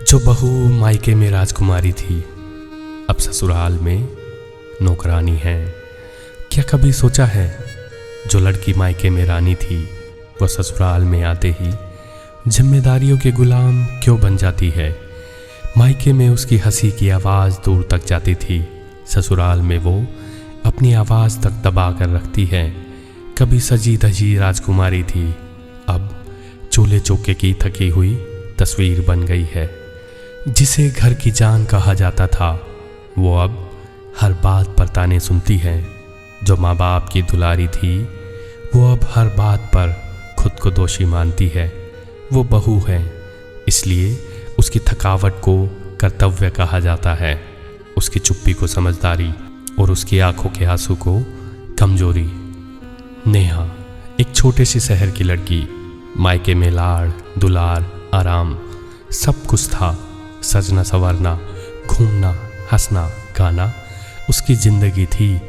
जो बहू मायके में राजकुमारी थी, अब ससुराल में नौकरानी है। क्या कभी सोचा है, जो लड़की मायके में रानी थी, वह ससुराल में आते ही जिम्मेदारियों के गुलाम क्यों बन जाती है। मायके में उसकी हंसी की आवाज़ दूर तक जाती थी, ससुराल में वो अपनी आवाज़ तक दबा कर रखती है। कभी सजी धजी राजकुमारी थी, अब चूल्हे चौके की थकी हुई तस्वीर बन गई है। जिसे घर की जान कहा जाता था, वो अब हर बात पर ताने सुनती है। जो माँ बाप की दुलारी थी, वो अब हर बात पर खुद को दोषी मानती है। वो बहू है, इसलिए उसकी थकावट को कर्तव्य कहा जाता है, उसकी चुप्पी को समझदारी और उसकी आंखों के आंसू को कमजोरी। नेहा एक छोटे से शहर की लड़की, मायके में लाड़ दुलार आराम सब कुछ था। सजना संवरना, घूमना, हंसना, गाना उसकी जिंदगी थी।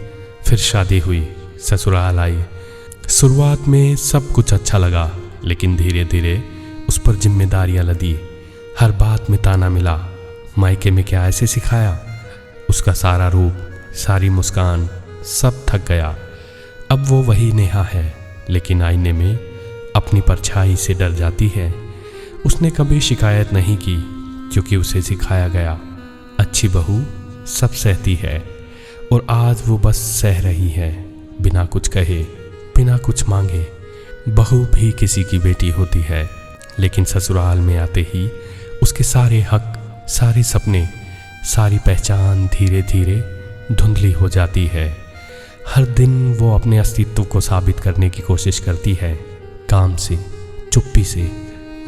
फिर शादी हुई, ससुराल आई। शुरुआत में सब कुछ अच्छा लगा, लेकिन धीरे धीरे उस पर जिम्मेदारियां लदी। हर बात में ताना मिला। मायके में क्या ऐसे सिखाया? उसका सारा रूप, सारी मुस्कान सब थक गया। अब वो वही नेहा है, लेकिन आईने में अपनी परछाई से डर जाती है। उसने कभी शिकायत नहीं की, क्योंकि उसे सिखाया गया अच्छी बहू सब सहती है। और आज वो बस सह रही है, बिना कुछ कहे, बिना कुछ मांगे। बहू भी किसी की बेटी होती है, लेकिन ससुराल में आते ही उसके सारे हक, सारे सपने, सारी पहचान धीरे धीरे धुंधली हो जाती है। हर दिन वो अपने अस्तित्व को साबित करने की कोशिश करती है, काम से, चुप्पी से,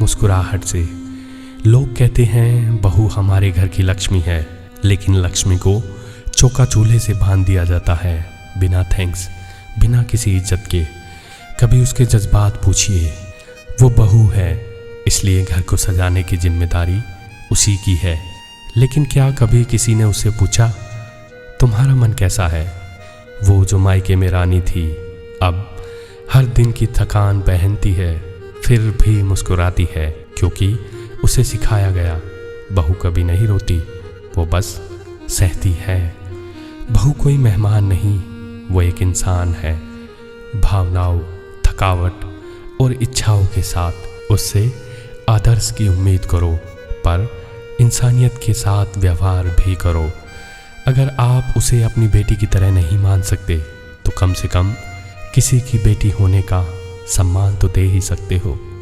मुस्कुराहट से। लोग कहते हैं बहू हमारे घर की लक्ष्मी है, लेकिन लक्ष्मी को चौका चूल्हे से बांध दिया जाता है, बिना थैंक्स, बिना किसी इज्जत के। कभी उसके जज्बात पूछिए। वो बहू है, इसलिए घर को सजाने की जिम्मेदारी उसी की है। लेकिन क्या कभी किसी ने उससे पूछा, तुम्हारा मन कैसा है? वो जो मायके में रानी थी, अब हर दिन की थकान पहनती है, फिर भी मुस्कुराती है, क्योंकि उसे सिखाया गया बहू कभी नहीं रोती, वो बस सहती है। बहू कोई मेहमान नहीं, वो एक इंसान है, भावनाओं, थकावट और इच्छाओं के साथ। उससे आदर्श की उम्मीद करो, पर इंसानियत के साथ व्यवहार भी करो। अगर आप उसे अपनी बेटी की तरह नहीं मान सकते, तो कम से कम किसी की बेटी होने का सम्मान तो दे ही सकते हो।